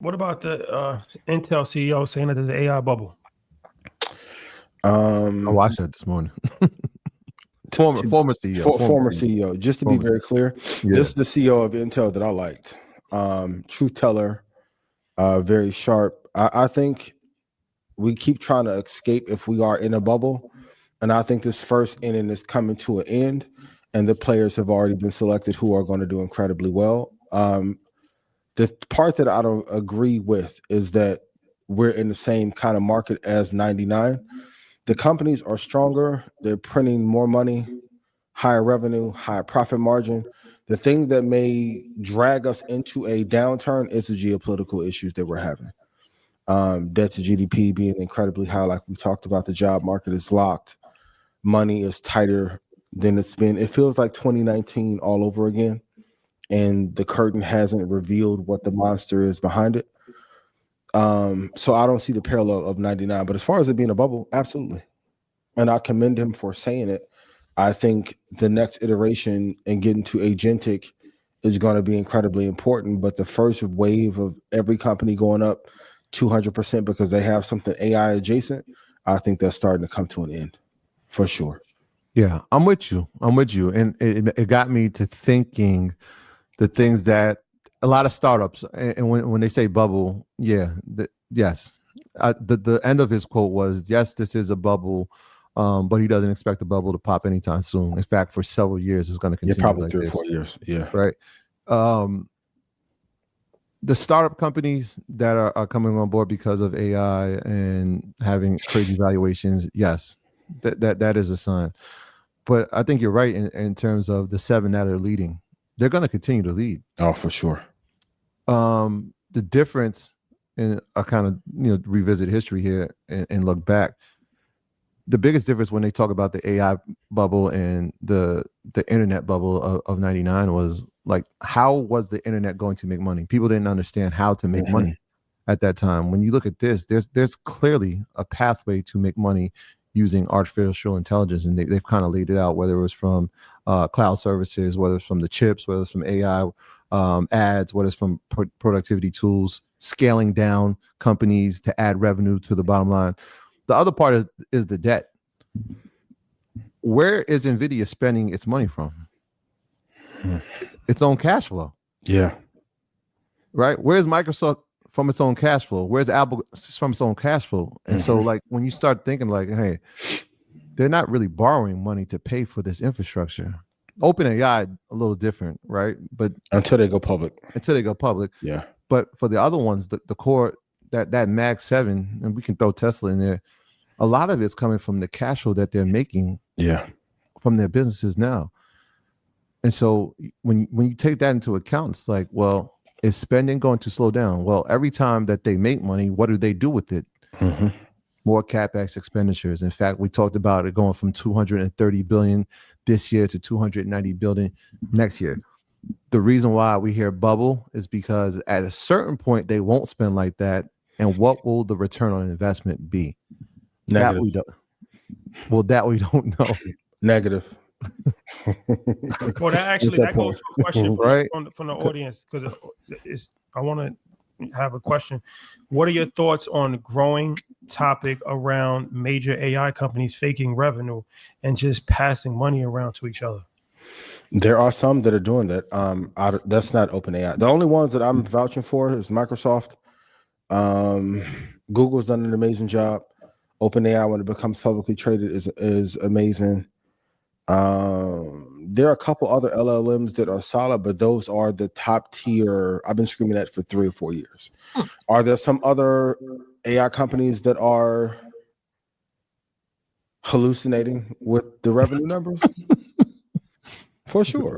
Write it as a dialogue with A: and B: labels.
A: What about the Intel CEO saying that there's an AI bubble?
B: I watched that this morning. Former CEO.
C: Former CEO. Just to be very clear, this is the CEO of Intel that I liked. Truth teller, very sharp. I think we keep trying to escape if we are in a bubble. And I think this first inning is coming to an end, and the players have already been selected who are going to do incredibly well. The part that I don't agree with is that we're in the same kind of market as 99. The companies are stronger. They're printing more money, higher revenue, higher profit margin. The thing that may drag us into a downturn is the geopolitical issues that we're having. Debt to GDP being incredibly high, like we talked about. The job market is locked. Money is tighter than it's been. It feels like 2019 all over again, and the curtain hasn't revealed what the monster is behind it. So I don't see the parallel of 99. But as far as it being a bubble, absolutely. And I commend him for saying it. I think the next iteration and getting to agentic is going to be incredibly important. But the first wave of every company going up 200% because they have something AI adjacent, I think that's starting to come to an end for sure.
B: Yeah, I'm with you. And it got me to thinking the things that a lot of startups, and when they say bubble, yes. The end of his quote was, yes, this is a bubble, but he doesn't expect the bubble to pop anytime soon. In fact, for several years, it's going to continue.
C: Probably
B: like
C: 3
B: this.
C: or 4 years. Yeah.
B: Right. The startup companies that are coming on board because of AI and having crazy valuations, yes, that is a sign. But I think you're right in terms of the 7 that are leading. They're going to continue to lead.
C: Oh, for sure.
B: The difference, and I kind of revisit history here and look back. The biggest difference when they talk about the AI bubble and the internet bubble of 99 was like, how was the internet going to make money? People didn't understand how to make money at that time. When you look at this, there's clearly a pathway to make money using artificial intelligence, and they've kind of laid it out, whether it was from cloud services, whether it's from the chips, whether it's from AI ads, whether it's from productivity tools, scaling down companies to add revenue to the bottom line. The other part is the debt. Where is Nvidia spending its money from? Its own cash flow.
C: Yeah.
B: Right? Where's Microsoft from its own cash flow? Where's Apple from its own cash flow? And so like when you start thinking like, hey, they're not really borrowing money to pay for this infrastructure. OpenAI a little different, right? But
C: until they go public.
B: Yeah. But for the other ones, the core, that Mag 7, and we can throw Tesla in there, a lot of it's coming from the cash flow that they're making from their businesses now. And so when you take that into account, it's like, well, is spending going to slow down? Well, every time that they make money, what do they do with it? More CapEx expenditures. In fact, we talked about it going from 230 billion this year to 290 billion next year. The reason why we hear bubble is because at a certain point, they won't spend like that. And what will the return on investment be?
C: Negative.
B: That we don't know.
C: Negative.
A: Well, that goes to a question from the audience, because I want to have a question. What are your thoughts on the growing topic around major AI companies faking revenue and just passing money around to each other?
C: There are some that are doing that. That's not OpenAI. The only ones that I'm vouching for is Microsoft. Google's done an amazing job. OpenAI, when it becomes publicly traded, is amazing. There are a couple other LLMs that are solid, but those are the top tier. I've been screaming that for 3 or 4 years. Are there some other AI companies that are hallucinating with the revenue numbers? For sure.